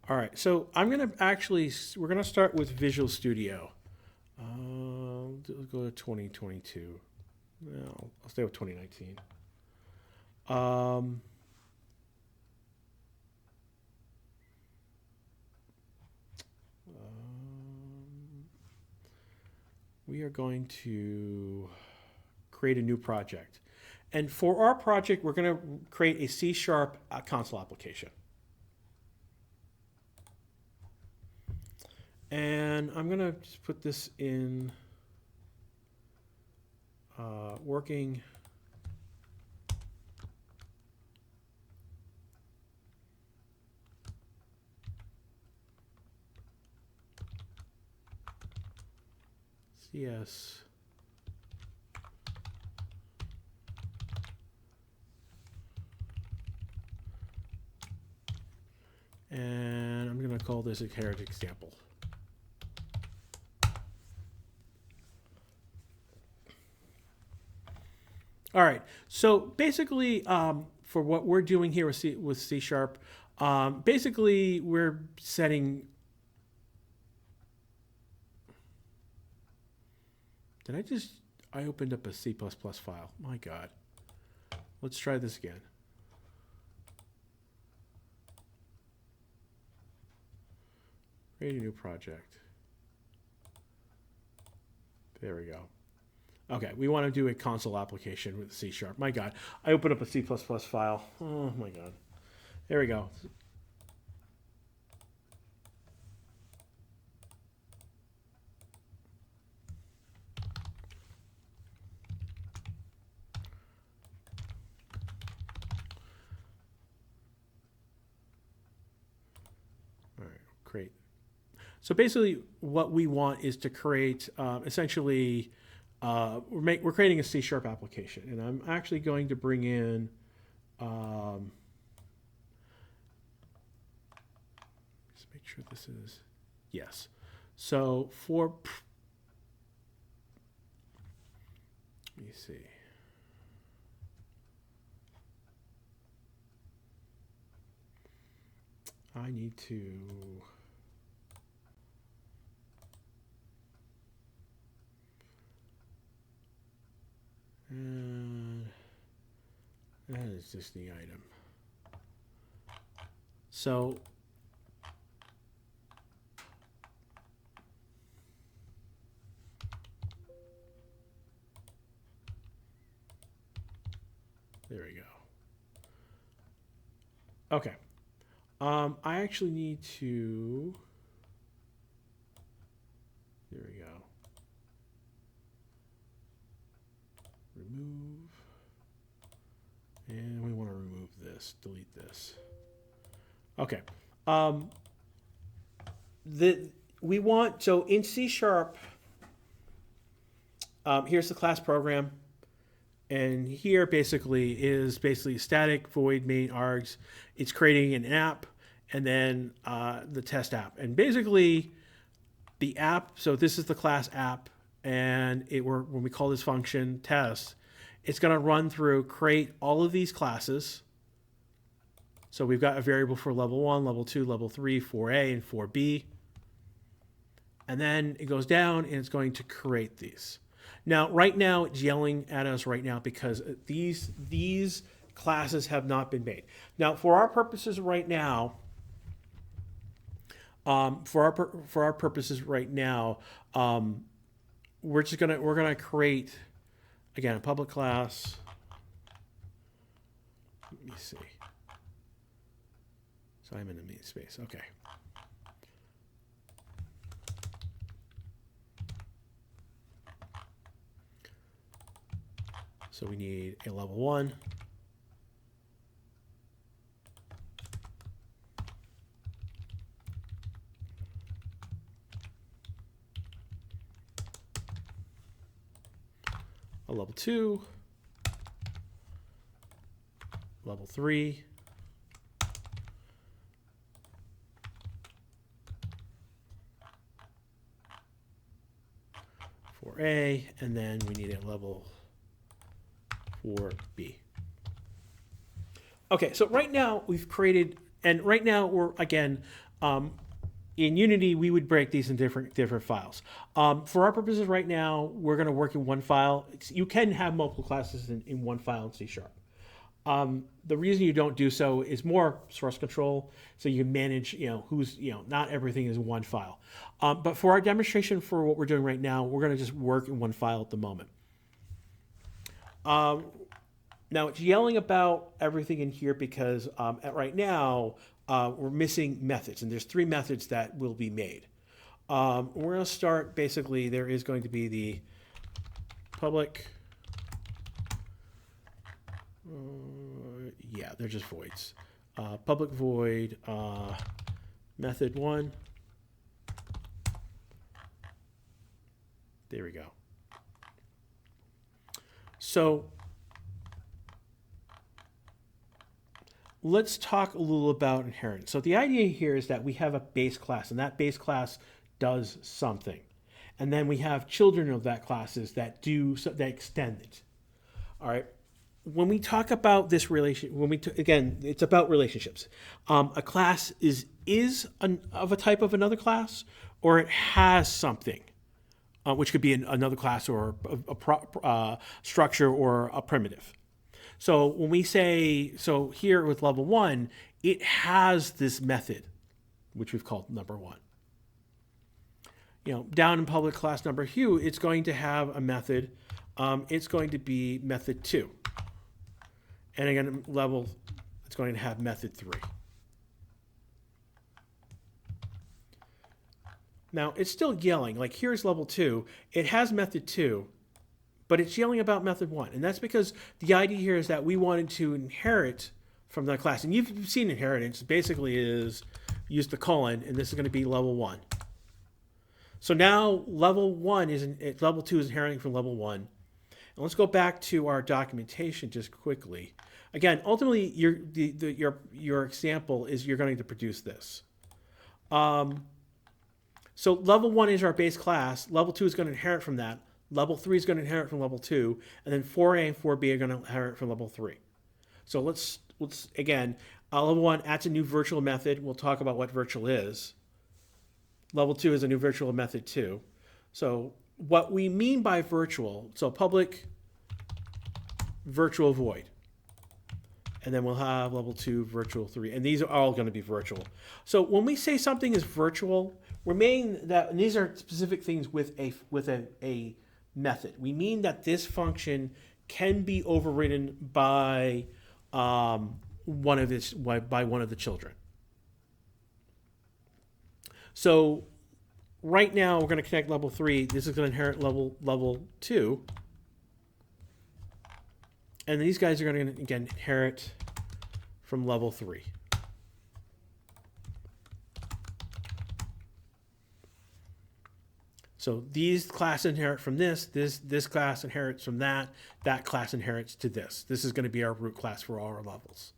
All right, so we're gonna start with Visual Studio. Let's go to 2022. No, I'll stay with 2019. Um, we are going to create a new project. And for our project, we're going to create a C# console application. And I'm going to just put this in working. CS. And I'm going to call this a heritage example. All right. So basically, for what we're doing here with C#, basically we're setting. I opened up a C++ file. My God. Let's try this again. Create a new project. There we go. Okay, we want to do a console application with C#. My God, I opened up a C++ file. Oh my God. There we go. All right, great. So basically, what we want is to create essentially. We're creating a C# application, and I'm actually going to bring in. Just make sure this is yes. So let me see. I need to. And that is just the item. So there we go. Okay. I actually need to. There we go. Remove. And we want to remove this, delete this. Okay. We want, so in C#, here's the class program. And here is static void main args. It's creating an app and then the test app. And basically the app, so this is the class app, and when we call this function test, it's going to run through, create all of these classes. So we've got a variable for level 1, level 2, level 3, 4A, and 4B. And then it goes down and it's going to create these. Now, right now, it's yelling at us right now because these classes have not been made. Now, for our purposes right now, we're gonna create again a public class. Let me see. So I'm in the main space. Okay. So we need a level 1. A level 2. Level 3. For A, and then we need a level 4B. Okay, so right now we've created, and right now we're again, In Unity, we would break these in different files. For our purposes right now, we're going to work in one file. You can have multiple classes in one file in C#. The reason you don't do so is more source control, so you can manage, not everything is one file. But for our demonstration for what we're doing right now, we're going to just work in one file at the moment. Now it's yelling about everything in here because right now we're missing methods, and there's 3 methods that will be made. We're going to start, basically, there is going to be the public, yeah, they're just voids. Public void method 1. There we go. So let's talk a little about inheritance. So the idea here is that we have a base class, and that base class does something. And then we have children of that classes that extend it. All right. When we talk about this relation, again, it's about relationships. A class is of a type of another class, or it has something, which could be another class or a structure or a primitive. So when we say, so here with level 1, it has this method, which we've called number 1. Down in public class number Hue, it's going to have a method. It's going to be method 2. And again, level, it's going to have method 3. Now, it's still yelling. Like, here's level 2. It has method 2, but it's yelling about method 1. And that's because the idea here is that we wanted to inherit from the class. And you've seen inheritance. Basically is use the colon, and this is going to be level 1. So now level 2 is inheriting from level 1. And let's go back to our documentation just quickly. Again, ultimately, your example is you're going to produce this. So level 1 is our base class. Level 2 is going to inherit from that. Level 3 is going to inherit from level 2. And then 4A and 4B are going to inherit from level 3. So let's again, level 1 adds a new virtual method. We'll talk about what virtual is. Level 2 is a new virtual method too. So what we mean by virtual, so public virtual void. And then we'll have level 2 virtual 3. And these are all going to be virtual. So when we say something is virtual, we're meaning that, and these are specific things with a method. We mean that this function can be overridden by one of the children. So right now we're going to connect level 3. This is going to inherit level 2. And these guys are going to, again, inherit from level 3. So these classes inherit from this class inherits from that class inherits to this. This is going to be our root class for all our levels.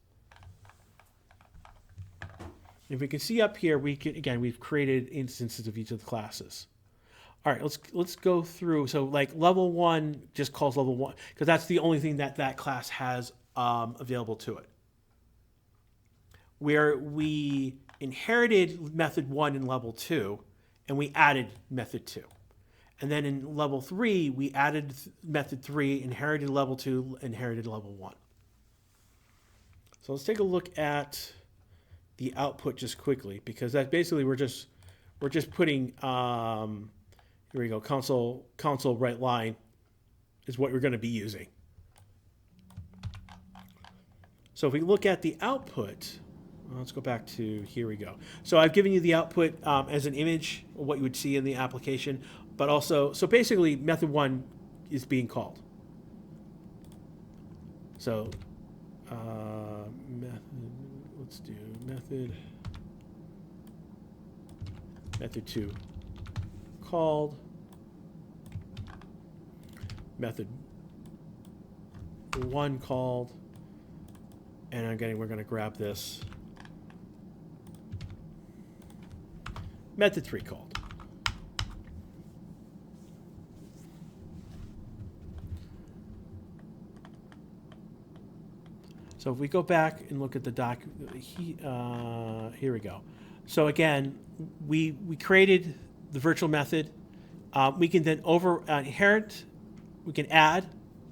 If we can see up here, we've created instances of each of the classes. All right, let's go through. So like level 1 just calls level 1 because that's the only thing that class has available to it. Where we inherited method 1 in level 2, and we added method 2. And then in level 3, we added method 3, inherited level 2, inherited level 1. So let's take a look at the output just quickly, because that basically we're just putting here we go, console write line is what we're going to be using. So if we look at the output, let's go back to, here we go. So I've given you the output as an image of what you would see in the application, but also, so basically method 1 is being called. So let's do method 2 called, method 1 called, and again we're going to grab this method 3 called. So if we go back and look at the here we go. So again, we created the virtual method. We can then inherit, we can add,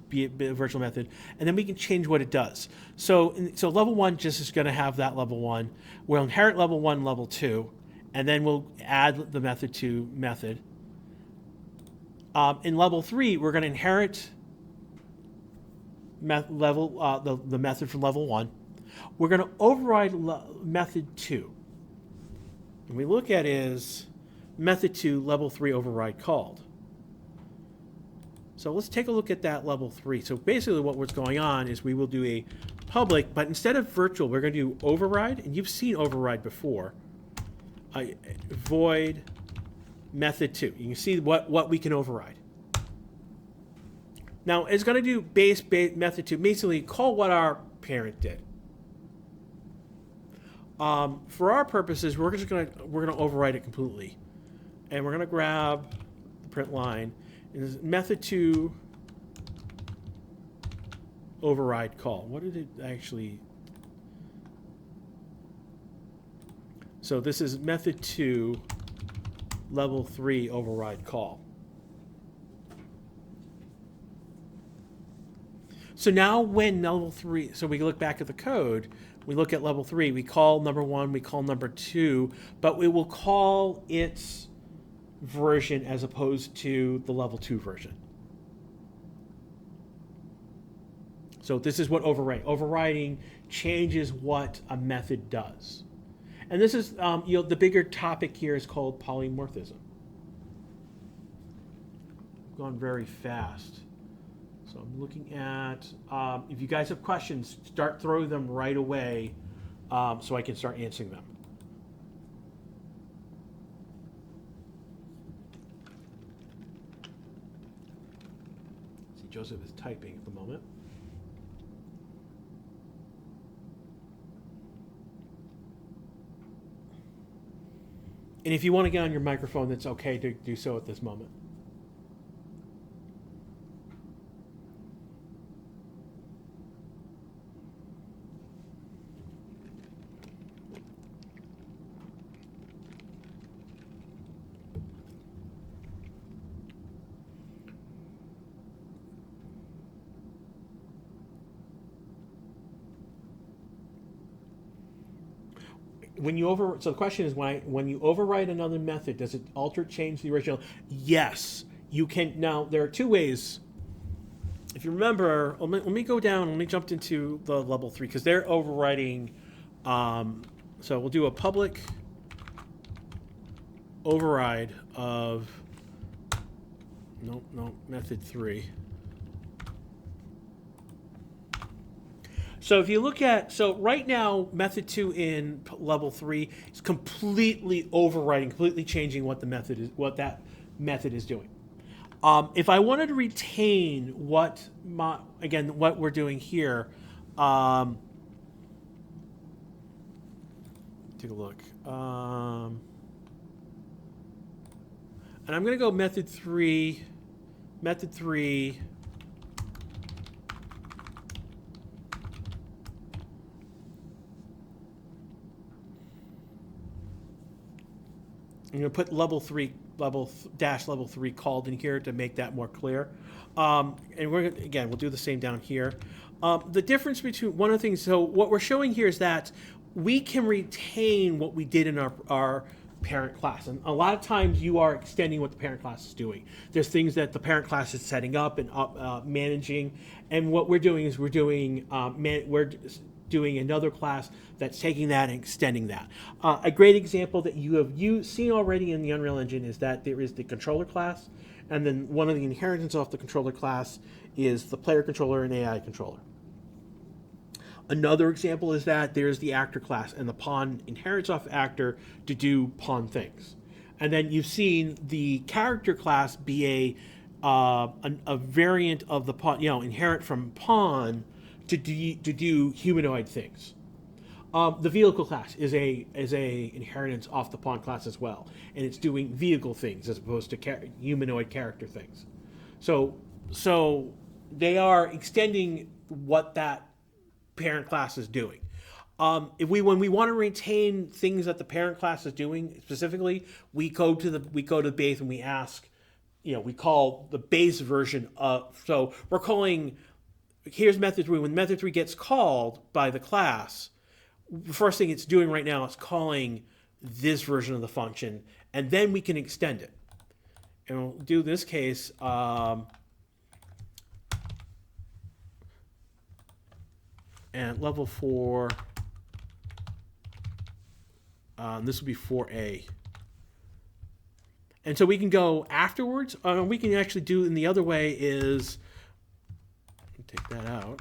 be a virtual method, and then we can change what it does. So level one just is going to have that level one. We'll inherit level one, level two, and then we'll add the method to method. In level three, we're going to inherit the method from level one. We're going to override method two. And we look at is method two, level three override called. So let's take a look at that level three. So basically what's going on is we will do a public, but instead of virtual, we're going to do override. And you've seen override before. Void method two. You can see what we can override. Now it's going to do base method two, basically call what our parent did. For our purposes, we're gonna override it completely, and we're gonna grab the print line. And method two override call. What did it actually? So this is method two, level three override call. So now when level three, so we look back at the code, we look at level three, we call number one, we call number two, but we will call its version as opposed to the level two version. So this is what overriding. Overriding changes what a method does. And this is, the bigger topic here is called polymorphism. I've gone very fast. So I'm looking at, if you guys have questions, start throwing them right away so I can start answering them. See, Joseph is typing at the moment. And if you want to get on your microphone, that's okay to do so at this moment. So the question is, when you override another method, does it alter, change the original? Yes, you can. Now there are two ways. If you remember, let me go down. Let me jump into the level three because they're overriding. So we'll do a public override of method three. So if you look at, so right now, method two in level three is completely overriding, completely changing what that method is doing. If I wanted to retain what we're doing here, take a look. And I'm going to go method three. I'm going to put level three called in here to make that more clear. And we'll do the same down here. The difference between one of the things, so what we're showing here is that we can retain what we did in our parent class. And a lot of times you are extending what the parent class is doing. There's things that the parent class is setting up and managing. And what we're doing is we're doing another class that's taking that and extending that. A great example that you have seen already in the Unreal Engine is that there is the controller class, and then one of the inheritance off the controller class is the player controller and AI controller. Another example is that there's the actor class, and the pawn inherits off actor to do pawn things. And then you've seen the character class be a variant of the pawn, inherit from pawn to do humanoid things. The vehicle class is a inheritance off the pawn class as well, and it's doing vehicle things as opposed to humanoid character things. So they are extending what that parent class is doing. when we want to retain things that the parent class is doing specifically, we go to the base and we ask, we call the base version of. So we're calling. Here's method 3. When method 3 gets called by the class, the first thing it's doing right now is calling this version of the function, and then we can extend it. And we'll do this case. And level 4. This will be 4a. And so we can go afterwards. We can actually do in the other way is. Take that out.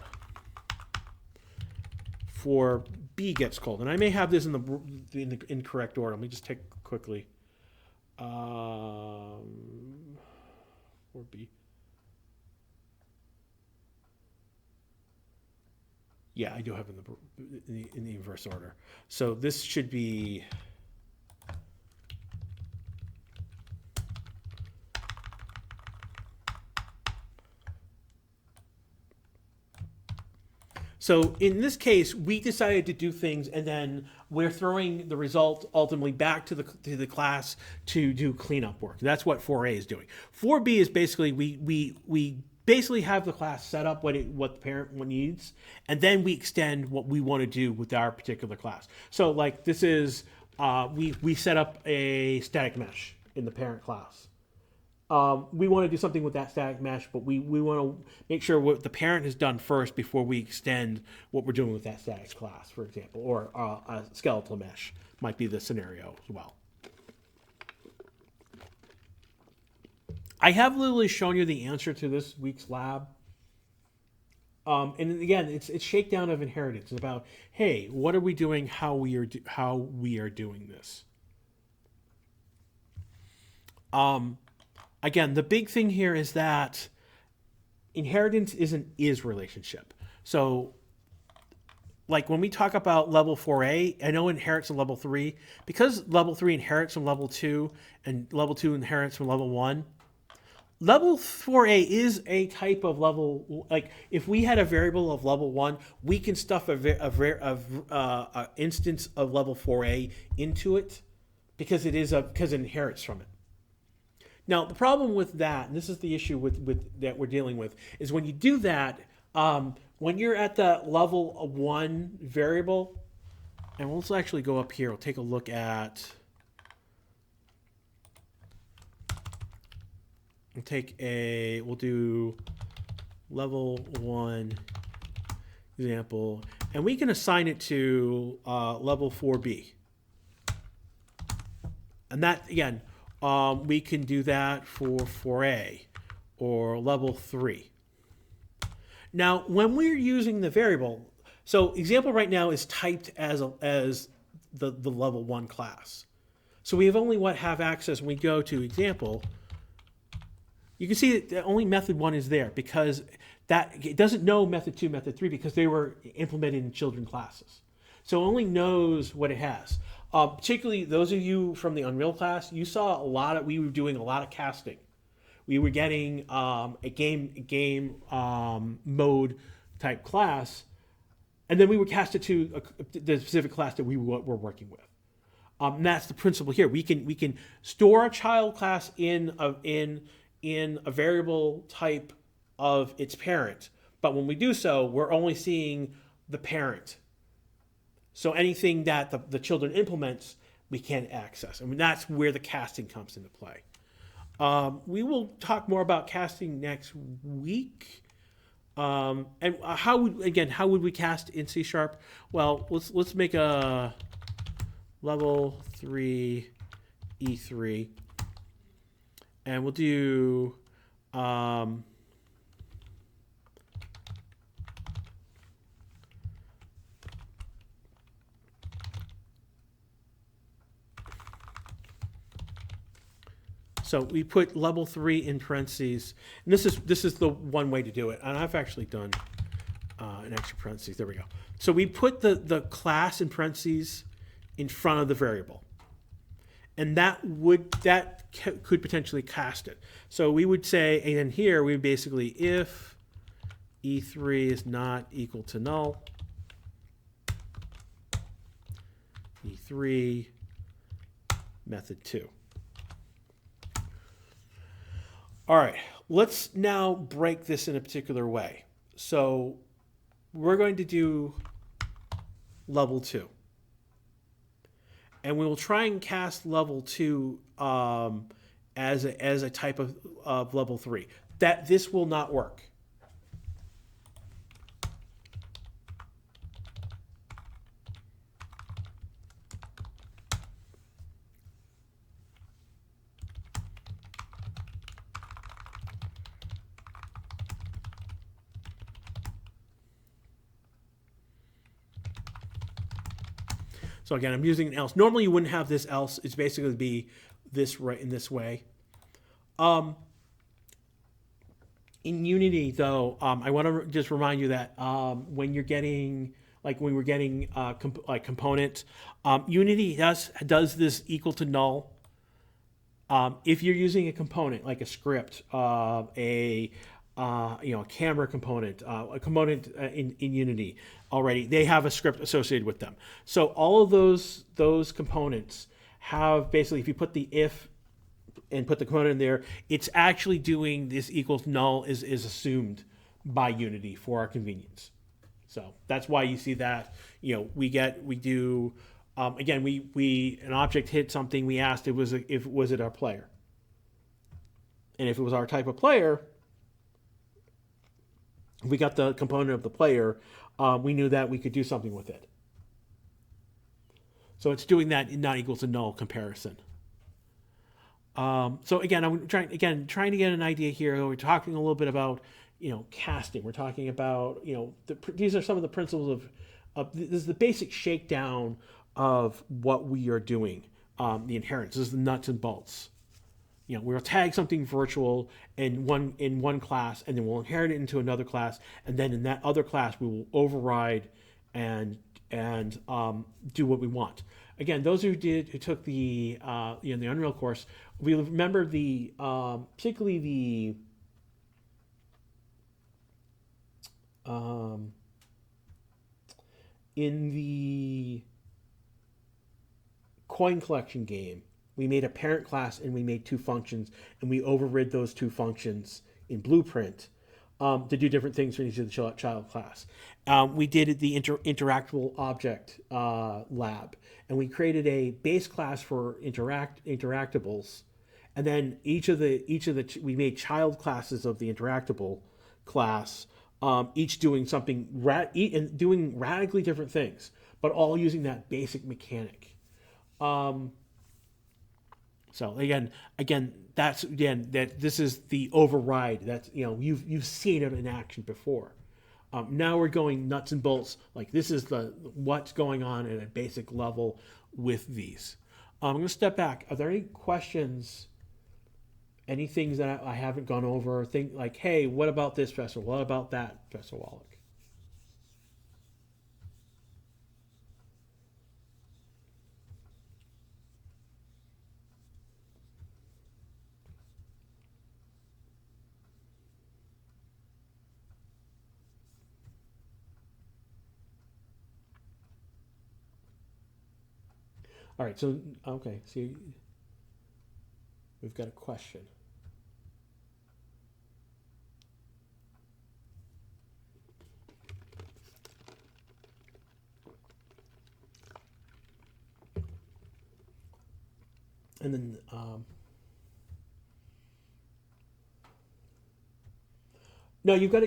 4b gets called, and I may have this in the incorrect order. Let me just take quickly. 4b. Yeah, I do have it in the inverse order. So this should be. So in this case, we decided to do things, and then we're throwing the result ultimately back to the class to do cleanup work. That's what 4a is doing. 4b is basically we basically have the class set up what the parent needs, and then we extend what we want to do with our particular class. So like this is we set up a static mesh in the parent class. We want to do something with that static mesh, but we want to make sure what the parent has done first before we extend what we're doing with that static class, for example, or a skeletal mesh might be the scenario as well. I have literally shown you the answer to this week's lab. And again, it's shakedown of inheritance. It's about, hey, what are we doing? How we are doing this. Again, the big thing here is that inheritance is an is relationship. So, like when we talk about level 4a, I know inherits from level 3. Because level 3 inherits from level 2, and level 2 inherits from level 1, level 4a is a type of level. Like if we had a variable of level 1, we can stuff a instance of level 4a into it because it inherits from it. Now, the problem with that, and this is the issue with that we're dealing with, is when you do that, when you're at the level of 1 variable, and let's actually go up here. We'll take a look at. We'll do level 1 example, and we can assign it to level 4b. And that, again, we can do that for 4a or level 3. Now, when we're using the variable, so example right now is typed as the level 1 class. So we have only have access when we go to example. You can see that only method 1 is there because it doesn't know method 2, method 3 because they were implemented in children classes. So it only knows what it has. Particularly those of you from the Unreal class, you saw we were doing a lot of casting. We were getting a game mode type class, and then we would cast it to the specific class that we were working with. And that's the principle here. We can store a child class in a variable type of its parent, but when we do so, we're only seeing the parent. So anything that the children implements, we can't access. I mean, that's where the casting comes into play. We will talk more about casting next week. And how would we cast in C#? Well, let's make a level 3 E3, and we'll do. So we put level 3 in parentheses, and this is the one way to do it. And I've actually done an extra parentheses. There we go. So we put the class in parentheses in front of the variable, and that could potentially cast it. So we would say, and then here we would basically if E3 is not equal to null, 3, method 2. All right, let's now break this in a particular way. So we're going to do level 2. And we will try and cast level 2 as a type of level 3. That this will not work. So again, I'm using an else. Normally you wouldn't have this else. It's basically be this right in this way. In Unity, though, I want to just remind you that when you're getting, like when we're getting components, Unity does this equal to null. If you're using a component like a script, a camera component, a component in Unity already, they have a script associated with them. So all of those components have basically, if you put the if and put the component in there, it's actually doing this equals null is assumed by Unity for our convenience. So that's why you see that, we do. Again, an object hit something. We asked was it our player, and if it was our type of player, we got the component of the player. We knew that we could do something with it. So it's doing that not equal to null comparison. So again, I'm trying to get an idea here. We're talking a little bit about casting. We're talking about these are some of the principles of this is the basic shakedown of what we are doing. The inheritance. This is the nuts and bolts. We'll tag something virtual in one class, and then we'll inherit it into another class, and then in that other class we will override and do what we want. Again, those who took the the Unreal course, we remember the particularly the in the coin collection game, we made a parent class and we made 2 functions, and we overrid those 2 functions in Blueprint to do different things for each of the child class. We did the interactable object lab, and we created a base class for interactables, and then each of the we made child classes of the interactable class, each doing something and doing radically different things, but all using that basic mechanic. So again, that this is the override. That's you've seen it in action before. Now we're going nuts and bolts. Like this is what's going on at a basic level with these. I'm going to step back. Are there any questions? Any things that I haven't gone over? Think like, hey, what about this, Professor? What about that, Professor Wallach? All right, so okay, so we've got a question. And then no, you've got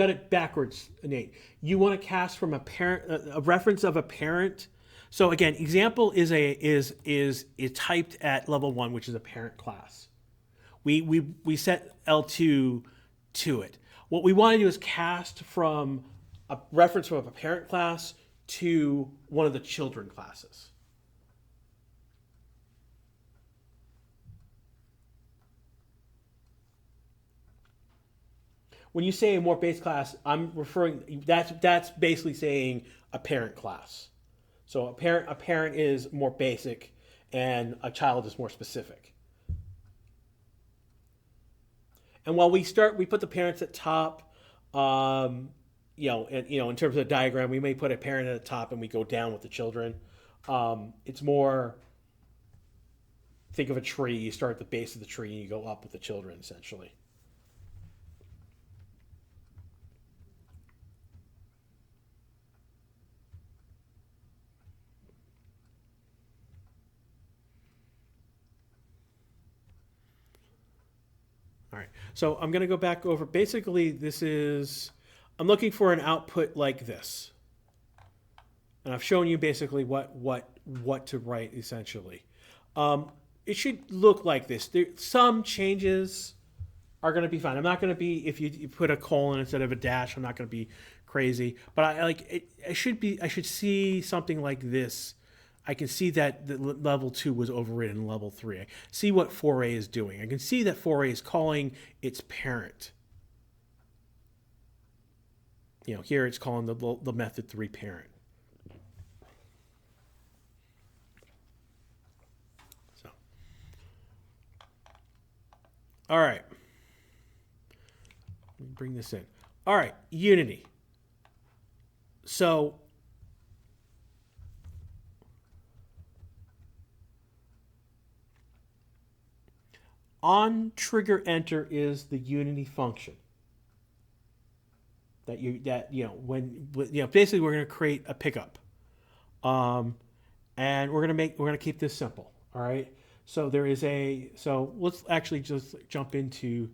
it backwards, Nate. You want to cast from a reference of a parent. So again, example is typed at level 1, which is a parent class. We set L2 to it. What we want to do is cast from a reference from a parent class to one of the children classes. When you say a more base class, I'm referring that's basically saying a parent class. So a parent is more basic, and a child is more specific. And while we put the parents at top, in terms of the diagram, we may put a parent at the top and we go down with the children. It's more, think of a tree. You start at the base of the tree and you go up with the children, essentially. All right, so I'm going to go back over. Basically, I'm looking for an output like this. And I've shown you basically what to write, essentially. It should look like this. Some changes are going to be fine. I'm not going to be, if you put a colon instead of a dash, I'm not going to be crazy. But I like it. I should see something like this. I can see that the level 2 was overridden in level 3. I see what 4A is doing. I can see that 4A is calling its parent. Here it's calling the method 3 parent. So, all right. Let me bring this in. All right, Unity. So, on trigger enter is the Unity function basically we're going to create a pickup, and we're going to keep this simple. All right. So let's actually just jump into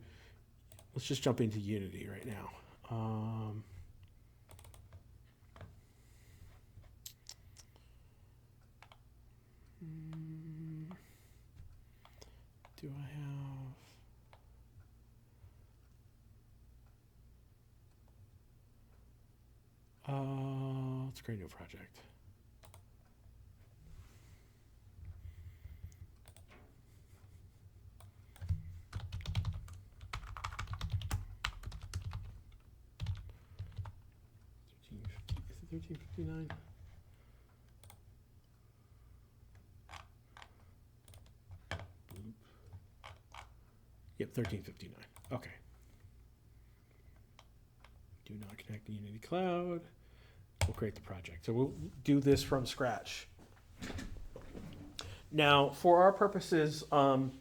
Unity right now. Do I have... let's create a new project. Is it 1359? Yep, 1359. Okay. Do not connect the Unity Cloud. We'll create the project. So we'll do this from scratch. Now, for our purposes, come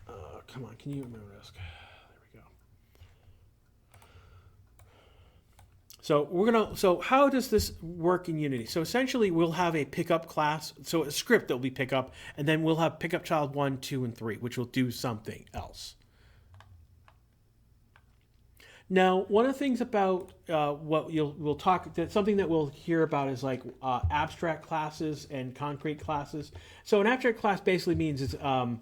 on, can you remember this? There we go. So how does this work in Unity? So essentially, we'll have a pickup class, so a script that will be pickup, and then we'll have pickup child 1, 2, and 3, which will do something else. Now, one of the things about something that we'll hear about is like abstract classes and concrete classes. So an abstract class basically means it's a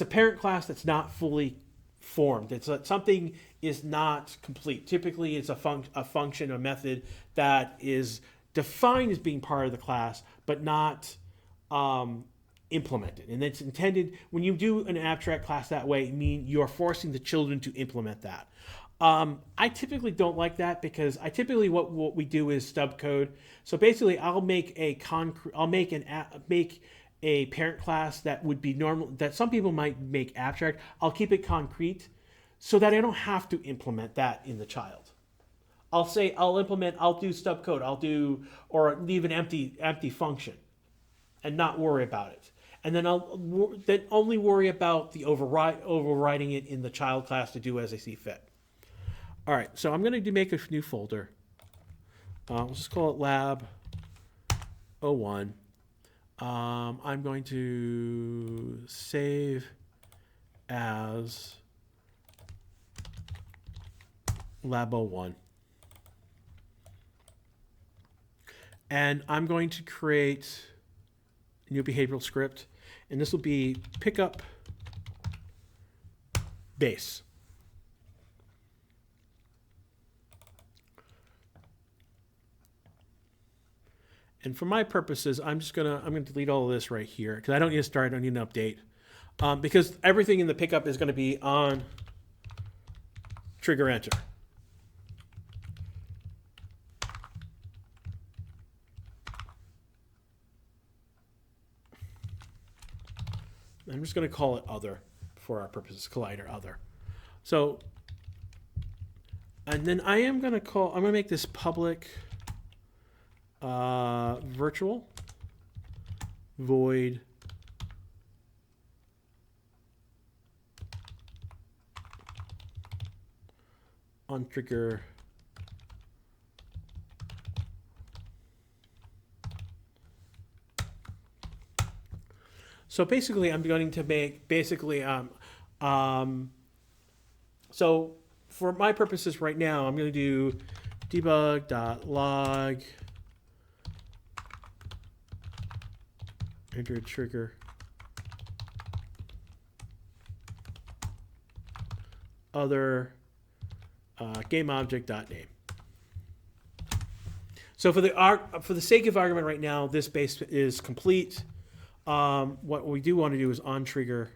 parent class that's not fully formed. It's something is not complete. Typically, it's a function, a method that is defined as being part of the class, but not implemented. And it's intended, when you do an abstract class that way, you're forcing the children to implement that. I typically don't like that because what we do is stub code. So basically, I'll make a parent class that would be normal, that some people might make abstract. I'll keep it concrete so that I don't have to implement that in the child. I'll do stub code, or leave an empty function and not worry about it. And then I'll only worry about the overriding it in the child class to do as I see fit. All right, so I'm going to make a new folder. Let's just call it Lab 01. I'm going to save as Lab 01. And I'm going to create a new behavioral script. And this will be pickup base. And for my purposes, I'm gonna delete all of this right here because I don't need to start. I don't need an update because everything in the pickup is going to be on trigger enter. I'm just going to call it other for our purposes, collider other. So And then I'm going to make this public virtual void on trigger So basically, I'm going to make so for my purposes right now, I'm going to do debug.log enter trigger other game object.name. So for the sake of argument right now, this base is complete. What we do want to do is on trigger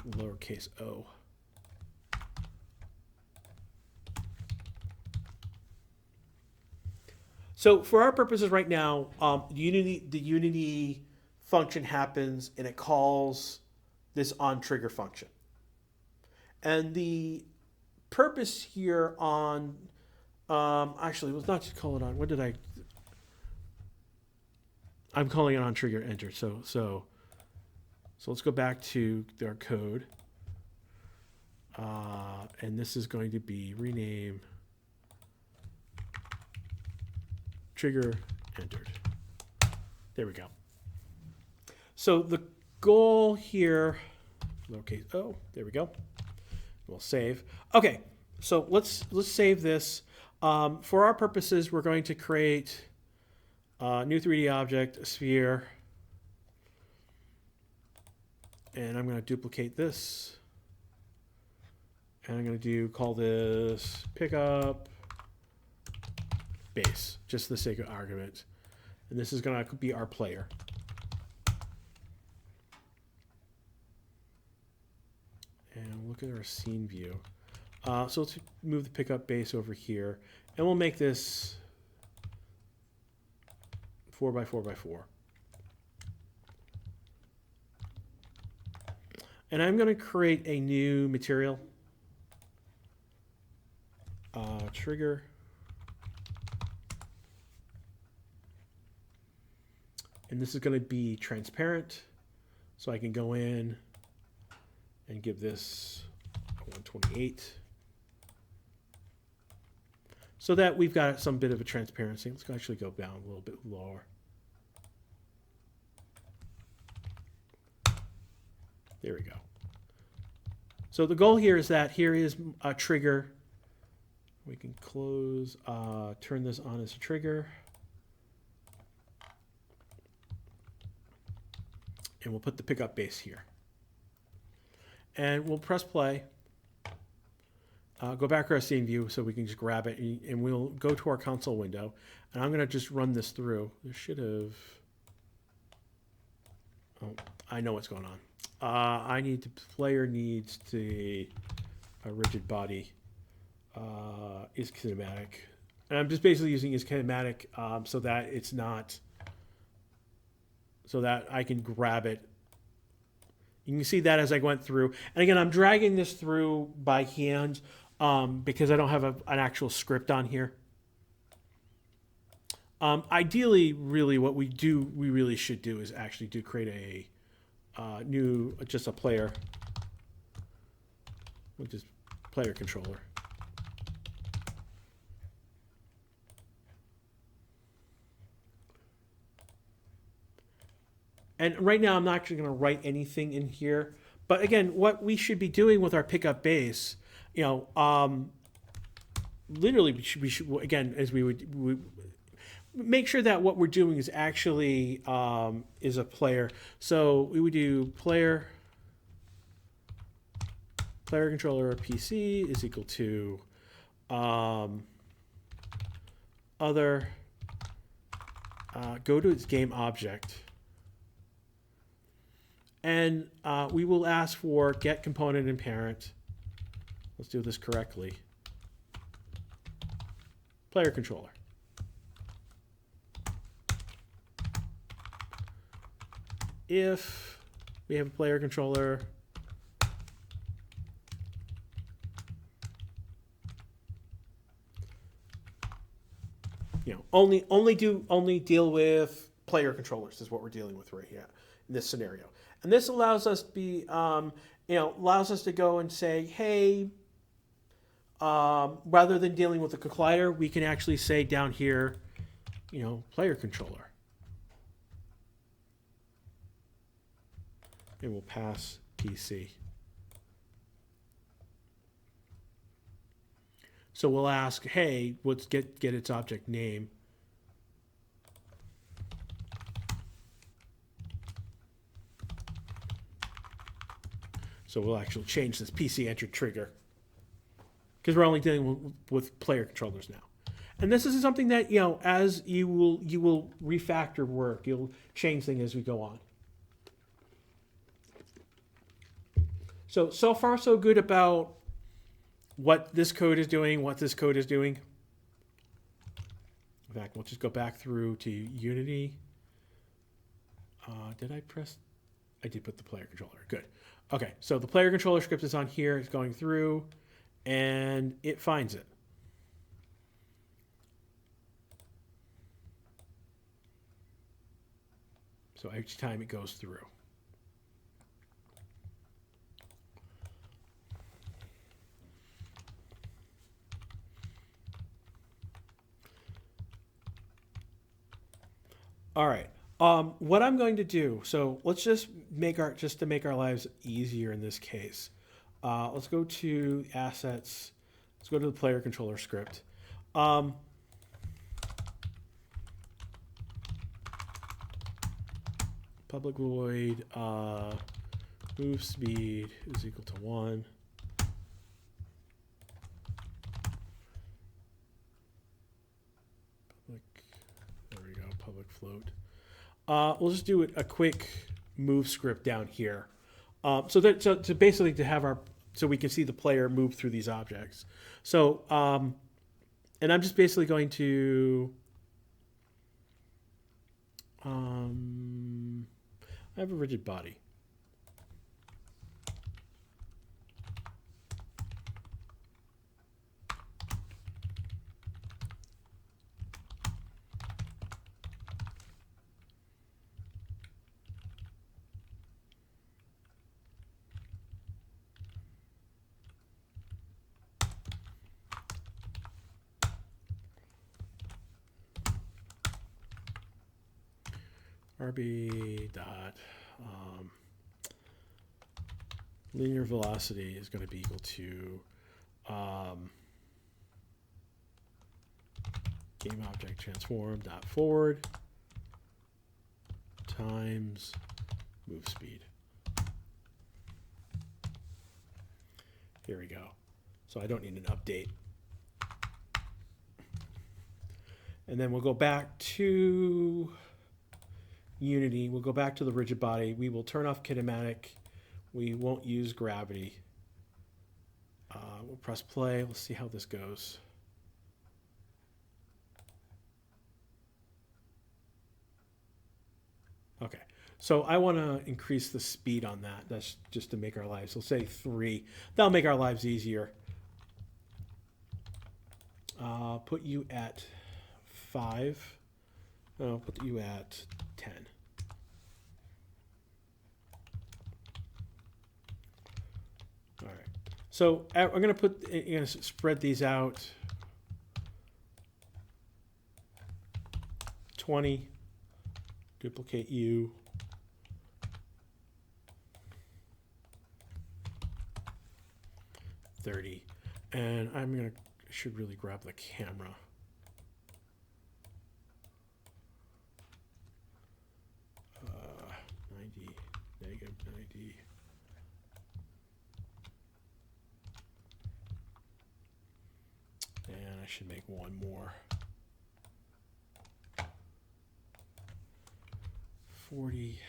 lowercase o. So for our purposes right now, the Unity function happens and it calls this on trigger function. And the purpose here on actually it was not just call it on. What did I'm calling it on trigger enter. So let's go back to our code. And this is going to be rename trigger entered. There we go. So the goal here, lowercase o, there we go. We'll save. Okay, so let's save this. For our purposes, we're going to create a new 3D object, a sphere. And I'm going to duplicate this. And I'm going to call this pickup base, just for the sake of argument. And this is going to be our player. And look at our scene view. So let's move the pickup base over here. And we'll make this 4x4x4. And I'm going to create a new material. Trigger. And this is going to be transparent. So I can go in and give this 128. So that we've got some bit of a transparency. Let's actually go down a little bit lower. There we go. So the goal here is that here is a trigger. We can close, turn this on as a trigger. And we'll put the pickup base here. And we'll press play. Go back to our scene view so we can just grab it. And we'll go to our console window. And I'm going to just run this through. There should have... Oh, I know what's going on. Player needs a rigid body is kinematic. And I'm just basically using is kinematic so that it's not... So that I can grab it. You can see that as I went through. And again, I'm dragging this through by hand because I don't have an actual script on here. Ideally, really, what we really should do is actually create a new, just a player, which is player controller. And right now, I'm not actually going to write anything in here. But again, what we should be doing with our pickup base, literally, we should again, as we make sure that what we're doing is actually is a player. So we would do player controller PC is equal to other. Go to its game object. And we will ask for get component and parent. Let's do this correctly. Player controller. If we have a player controller, only deal with player controllers is what we're dealing with right here in this scenario. And this allows us to be, allows us to go and say, hey, rather than dealing with the collider, we can actually say down here, player controller. And we'll pass PC. So we'll ask, hey, let's get its object name. So we'll actually change this PC enter trigger because we're only dealing with player controllers now. And this is something that, as you will refactor work, you'll change things as we go on. So far so good about what this code is doing, what this code is doing. In fact, we'll just go back through to Unity. Did I press? I did put the player controller. Good. Okay, so the player controller script is on here. It's going through, and it finds it. So each time it goes through. All right. What I'm going to do, so let's just to make our lives easier in this case. Let's go to assets. Let's go to the player controller script. Public void move speed is equal to 1. There we go. Public float. We'll just do a quick move script down here. So basically to have so we can see the player move through these objects. So, and I'm just basically going to, I have a rigid body. RB dot linear velocity is going to be equal to game object transform dot forward times move speed. Here we go. So I don't need an update. And then we'll go back to Unity. We'll go back to the rigid body. We will turn off kinematic. We won't use gravity. We'll press play. Let's see how this goes. Okay, so I want to increase the speed on that. That's just to make our lives, we'll say 3. That'll make our lives easier. Put you at 5. I'll put you at 10. All right. So I'm going to spread these out. 20. Duplicate you. 30. And should really grab the camera. -90. And I should make one more. 40.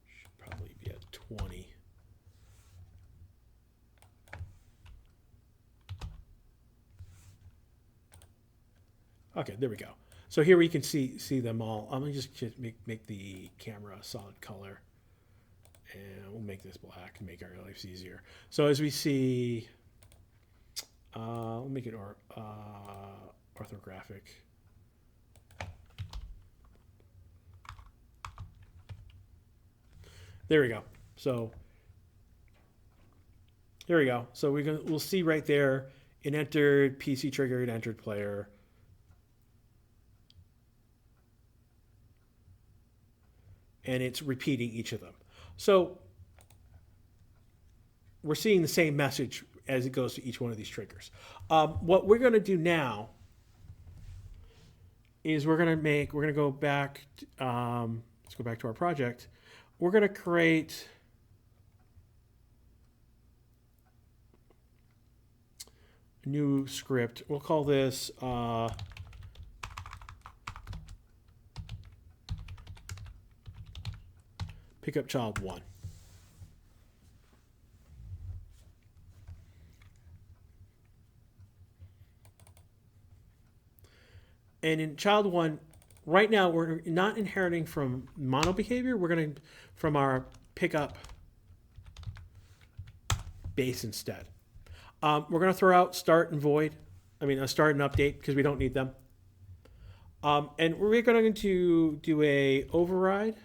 Should probably be at 20. Okay, there we go. So here we can see them all. I'm gonna just make the camera a solid color, and we'll make this black and make our lives easier. So as we see, We'll make it orthographic. There we go. So there we go. So we'll see right there, it entered PC triggered, entered player. And it's repeating each of them. So we're seeing the same message as it goes to each one of these triggers. What we're going to do now is we're going to go back. Let's go back to our project. We're going to create a new script. We'll call this pick up child 1. And in child 1, right now we're not inheriting from mono behavior. We're going to from our pickup base instead. We're going to throw out start and void. Start and update because we don't need them. And we're going to do a override.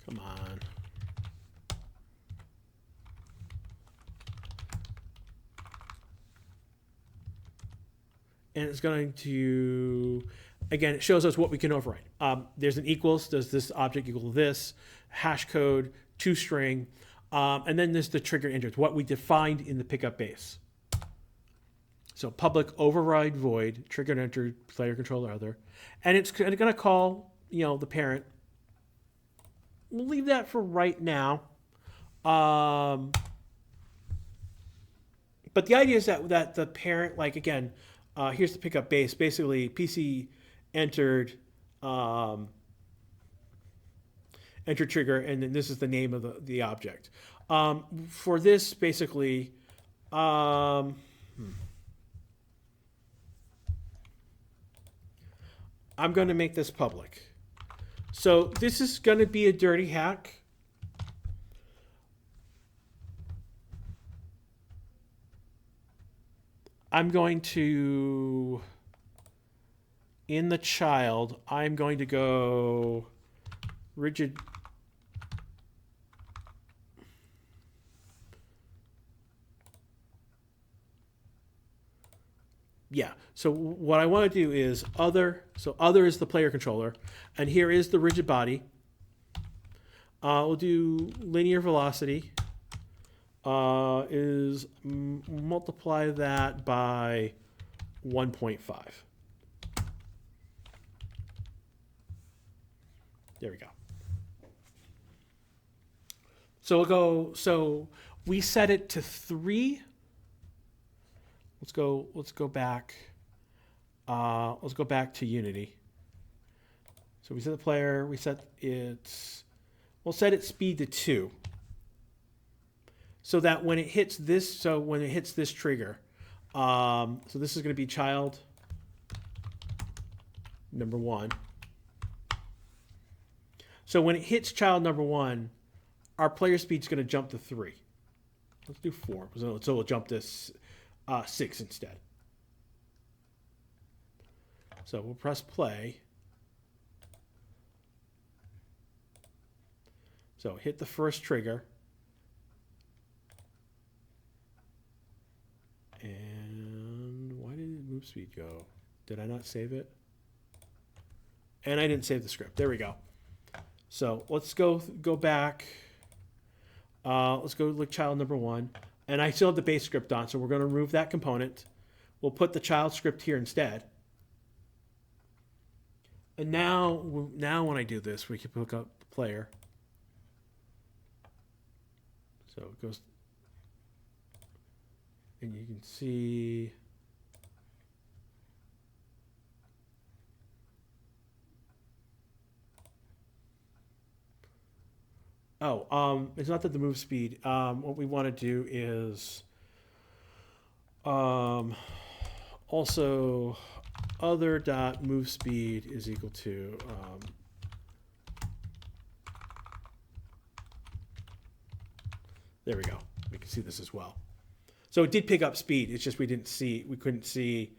Come on. And it's going to, again, it shows us what we can override. There's an equals. Does this object equal this? Hash code, toString. And then there's the trigger enters, what we defined in the pickup base. So public override void, trigger enter, player controller other. And it's going to call, the parent. We'll leave that for right now. But the idea is that the parent, again, here's the pickup base. Basically, PC entered enter trigger, and then this is the name of the object. For this, basically, I'm going to make this public. So this is going to be a dirty hack. I'm going to, in the child, I'm going to go rigid. Yeah, so what I want to do is other. So other is the player controller, and here is the rigid body. We'll do linear velocity. Is multiply that by 1.5. There we go. So we'll go. So we set it to 3. Let's go back. Let's go back to Unity. So we set the player. We'll set its speed to 2. So that when it hits this, trigger, so this is going to be child number 1. So when it hits child number 1, our player speed is going to jump to 3. Let's do 4. So we'll jump to 6 instead. So we'll press play. So hit the first trigger. And why did move speed go? Did I not save it? And I didn't save the script. There we go. So let's go back. Let's go look child number 1. And I still have the base script on, so we're going to remove that component. We'll put the child script here instead. And now when I do this, we can look up the player. So it goes, and you can see. It's not that the move speed. What we want to do is also other dot move speed is equal to there we go. We can see this as well. So it did pick up speed. It's just we couldn't see.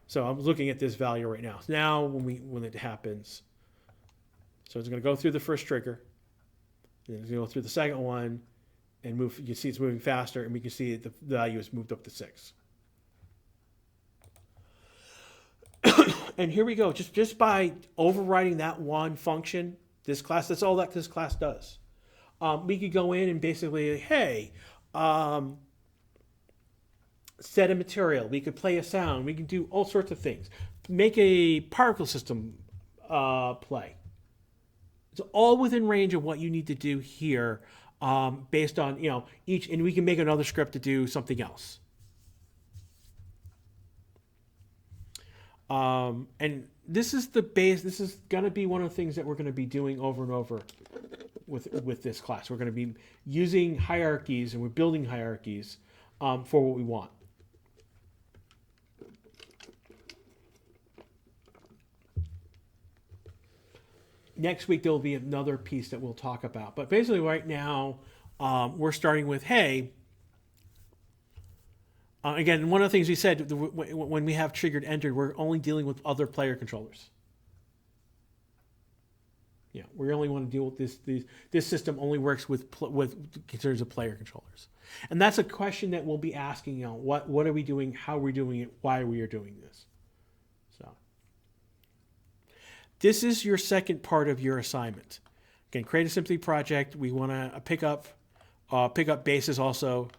So I'm looking at this value right now. Now when it happens, so it's going to go through the first trigger, and it's going to go through the second one, and move. You can see it's moving faster, and we can see the value has moved up to 6. And here we go. Just by overriding that one function, that's all that this class does. We could go in and basically, hey, set a material. We could play a sound. We can do all sorts of things. Make a particle system play. It's all within range of what you need to do here, based on each, and we can make another script to do something else. And this is the base. This is going to be one of the things that we're going to be doing over and over with this class. We're going to be using hierarchies, and we're building hierarchies for what we want. Next week, there will be another piece that we'll talk about. But basically right now, we're starting with, hey, again, one of the things we said, when we have triggered entered, we're only dealing with other player controllers. Yeah, we only want to deal with this system only works with considers of player controllers. And that's a question that we'll be asking, what are we doing, how are we doing it, why we are doing this. So this is your second part of your assignment. Again, create a Symphony project. We want to pick up bases also.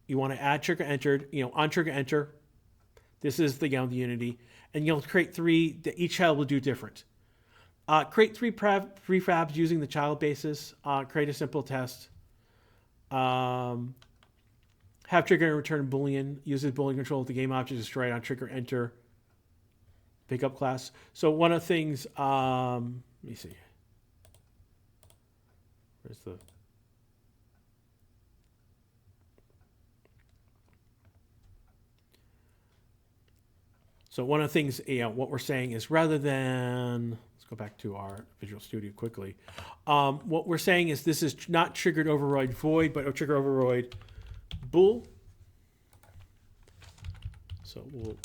You want to add trigger entered, on trigger enter. This is the Unity. And you'll create 3 that each child will do different. Create 3 prefabs using the child basis. Create a simple test. Have trigger and return Boolean. Uses Boolean control if the game object is destroyed on trigger enter. Pickup class. So one of the things, let me see. Where's the... So one of the things, what we're saying is rather than, let's go back to our Visual Studio quickly. What we're saying is this is not triggered override void, but a trigger override bool. So we'll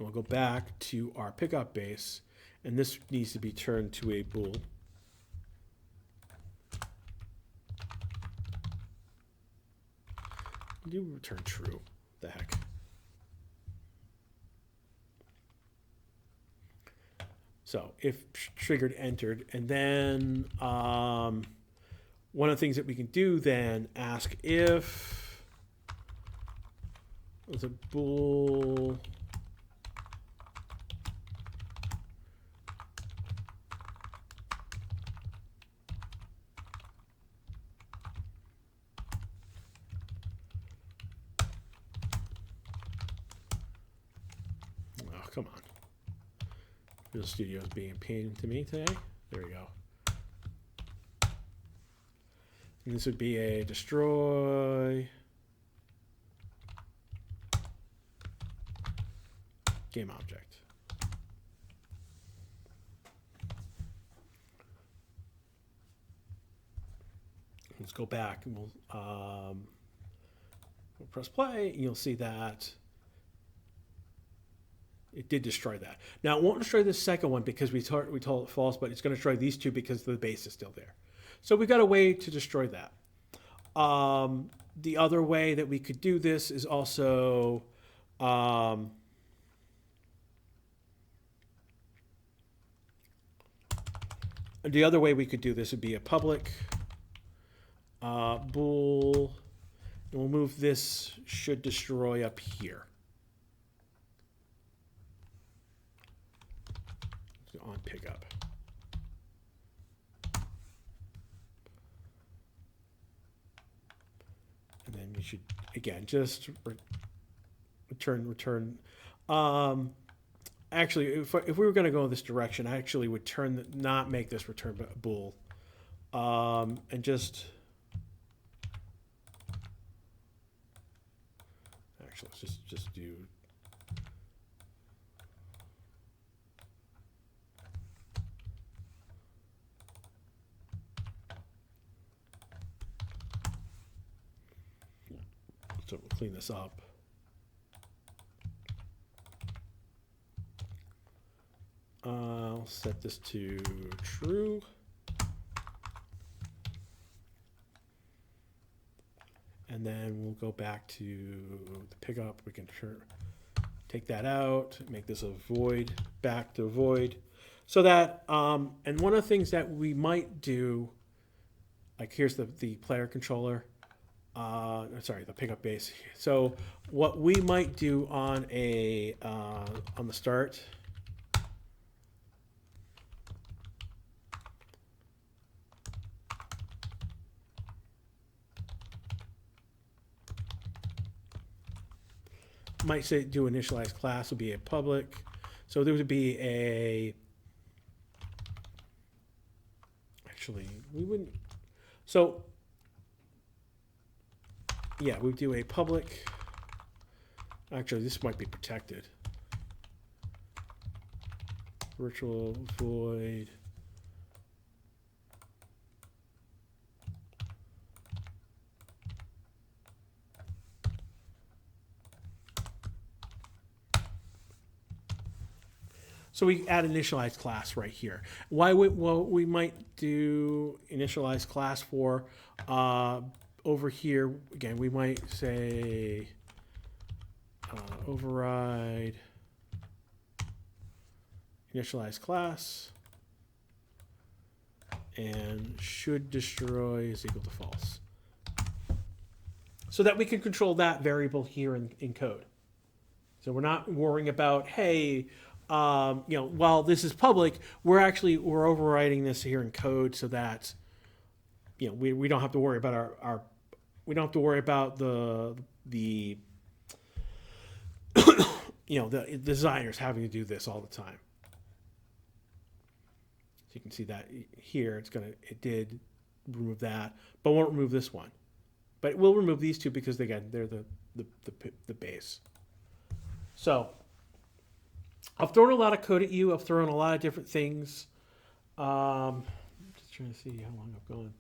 go back to our pickup base, and this needs to be turned to a bool. Do return true. The heck. So if triggered entered, and then one of the things that we can do then ask if there's a bool. Come on. Visual Studio is being a pain to me today. There we go. And this would be a destroy game object. Let's go back and we'll press play, and you'll see that it did destroy that. Now, it won't destroy the second one because we told it false, but it's going to destroy these 2 because the base is still there. So we got a way to destroy that. The other way that we could do this is also the other way we could do this would be a public bool, and we'll move this should destroy up here. On pickup. And then we should, again, just return. Actually, if we were going to go in this direction, I actually would not make this return bool. And just, actually, let's just do, So we'll clean this up. I'll set this to true. And then we'll go back to the pickup. We can take that out, make this a void, back to void. So that, and one of the things that we might do, like here's the player controller, sorry, the pickup base. So what we might do on on the start, might say do initialize class will be a public. So there would be actually we wouldn't, so yeah, we do a public, actually this might be protected. Virtual void. So we add initialize class right here. Well, we might do initialize class for over here. Again, we might say override initialize class and should destroy is equal to false. So that we can control that variable here in code. So we're not worrying about, hey, while this is public, we're overriding this here in code so that, we don't have to worry about we don't have to worry about the the designers having to do this all the time. So you can see that here, it did remove that, but won't remove this one. But it will remove these two because again, they're the base. So I've thrown a lot of code at you. I've thrown a lot of different things. Just trying to see how long I've gone.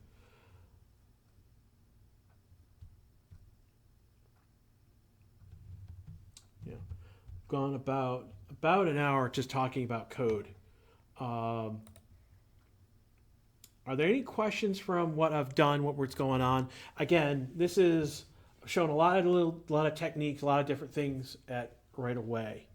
Yeah, gone about an hour just talking about code. Are there any questions from what I've done, what's going on? Again, this is showing a lot of techniques, a lot of different things right away.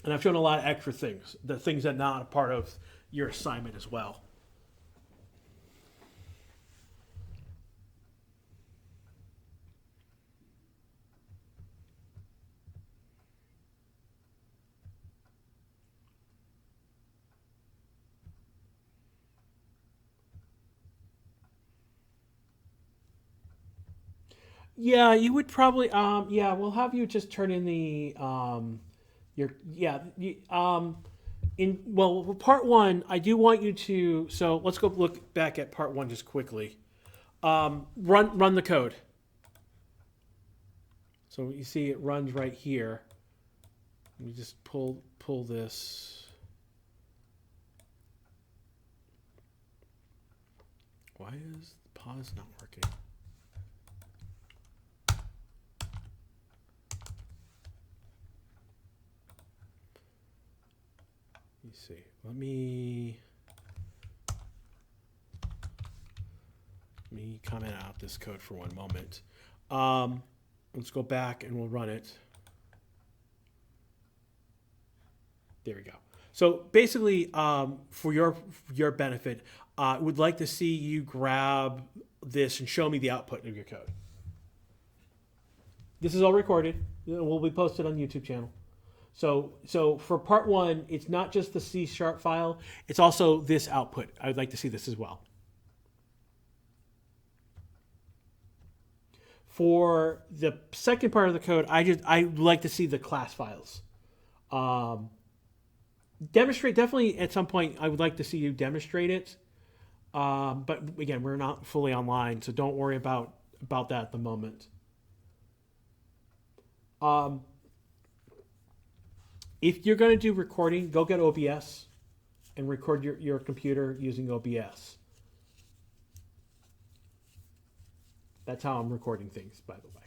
And I've shown a lot of extra things, the things that are not a part of your assignment as well. Yeah, you would probably, yeah, we'll have you just turn in the, part one, I do want you to, so let's go look back at part one just quickly. Run the code. So you see it runs right here. Let me just pull this. Why is the pause not working? Let's see. Let me comment out this code for one moment. Let's go back and we'll run it. There we go. So basically, for your benefit, I would like to see you grab this and show me the output of your code. This is all recorded. It will be posted on the YouTube channel. So for part one, it's not just the C# file, it's also this output. I would like to see this as well. For the second part of the code, I'd like to see the class files. Definitely at some point, I would like to see you demonstrate it. But again, we're not fully online, so don't worry about that at the moment. If you're going to do recording, go get OBS and record your computer using OBS. That's how I'm recording things, by the way.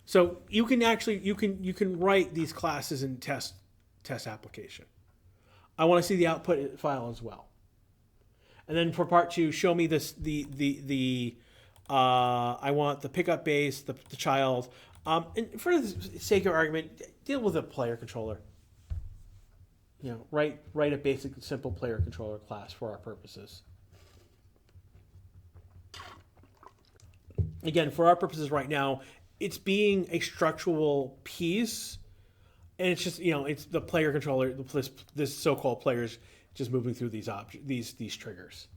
So you can actually you can write these classes in test application. I want to see the output file as well. And then for part 2, show me this I want the pickup base, the child. And for the sake of argument, deal with a player controller. You know, write a basic, simple player controller class for our purposes. Again, for our purposes right now, it's being a structural piece, and it's just, you know, it's the player controller, this so-called players just moving through these triggers.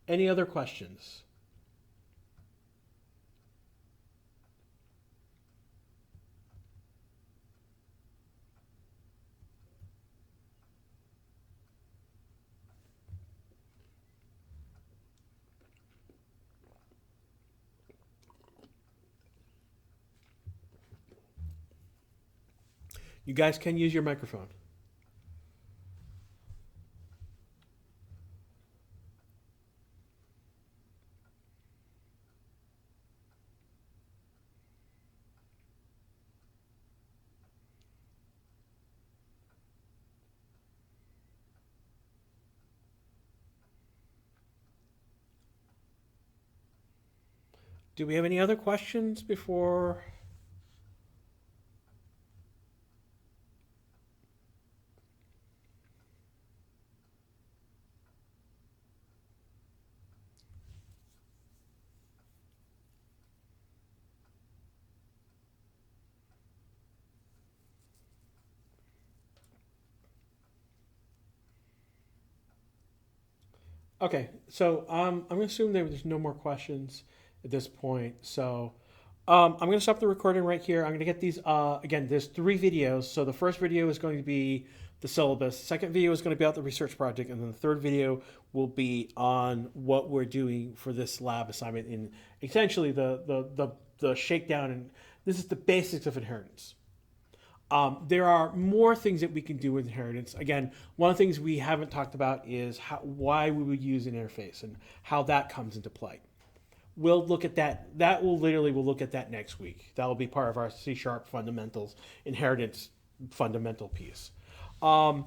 Any other questions? You guys can use your microphone. Do we have any other questions before? Okay, so I'm going to assume there's no more questions at this point. So I'm going to stop the recording right here. I'm going to get these, again, there's 3 videos. So the first video is going to be the syllabus. The second video is going to be about the research project. And then the third video will be on what we're doing for this lab assignment in essentially the shakedown. And this is the basics of inheritance. There are more things that we can do with inheritance. Again, one of the things we haven't talked about is why we would use an interface and how that comes into play. We'll look at that. We'll look at that next week. That will be part of our C# fundamentals inheritance fundamental piece. We'll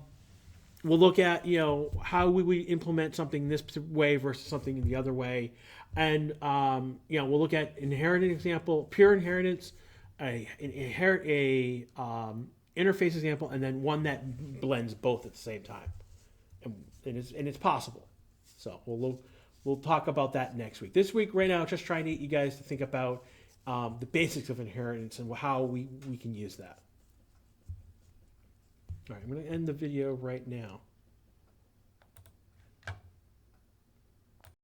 look at, you know, how we would implement something this way versus something the other way, and you know, we'll look at inheritance example, pure inheritance, interface example, and then one that blends both at the same time, and it's possible. So we'll talk about that next week. This week, right now, just trying to get you guys to think about the basics of inheritance and how we can use that. All right, I'm going to end the video right now.